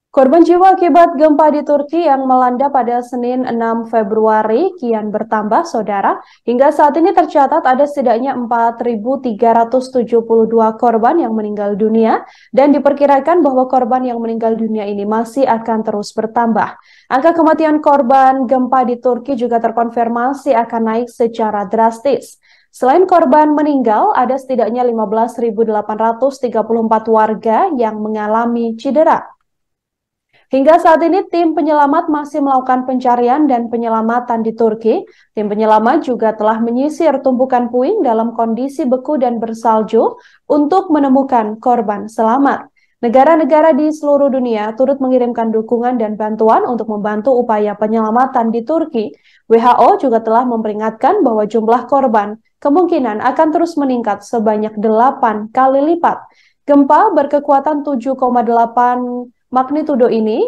Korban jiwa akibat gempa di Turki yang melanda pada Senin 6 Februari kian bertambah, Saudara. Hingga saat ini tercatat ada setidaknya 4.372 korban yang meninggal dunia dan diperkirakan bahwa korban yang meninggal dunia ini masih akan terus bertambah. Angka kematian korban gempa di Turki juga terkonfirmasi akan naik secara drastis. Selain korban meninggal, ada setidaknya 15.834 warga yang mengalami cedera. Hingga saat ini, tim penyelamat masih melakukan pencarian dan penyelamatan di Turki. Tim penyelamat juga telah menyisir tumpukan puing dalam kondisi beku dan bersalju untuk menemukan korban selamat. Negara-negara di seluruh dunia turut mengirimkan dukungan dan bantuan untuk membantu upaya penyelamatan di Turki. WHO juga telah memperingatkan bahwa jumlah korban kemungkinan akan terus meningkat sebanyak 8 kali lipat. Gempa berkekuatan 7,8 magnitudo ini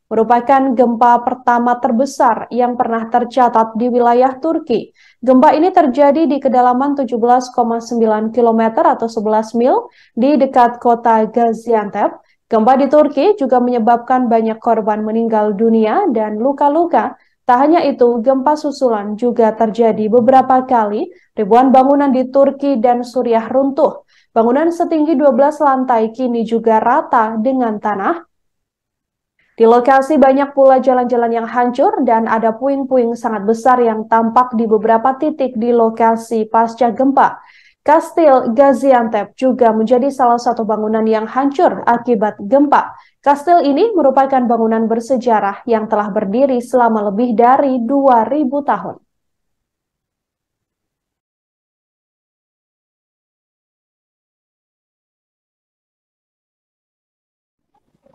merupakan gempa pertama terbesar yang pernah tercatat di wilayah Turki. Gempa ini terjadi di kedalaman 17,9 km atau 11 mil di dekat kota Gaziantep. Gempa di Turki juga menyebabkan banyak korban meninggal dunia dan luka-luka. Tak hanya itu, gempa susulan juga terjadi beberapa kali. Ribuan bangunan di Turki dan Suriah runtuh. Bangunan setinggi 12 lantai kini juga rata dengan tanah. Di lokasi banyak pula jalan-jalan yang hancur dan ada puing-puing sangat besar yang tampak di beberapa titik di lokasi pasca gempa. Kastil Gaziantep juga menjadi salah satu bangunan yang hancur akibat gempa. Kastil ini merupakan bangunan bersejarah yang telah berdiri selama lebih dari 2000 tahun.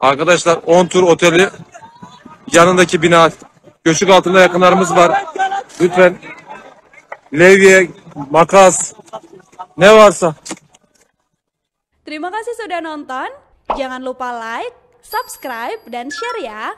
Arkadaşlar 10 tur oteli yanındaki bina göçük altında yakınlarımız var. Lütfen levye, makas ne varsa. Terima kasih sudah nonton. Jangan lupa like, subscribe, dan share ya.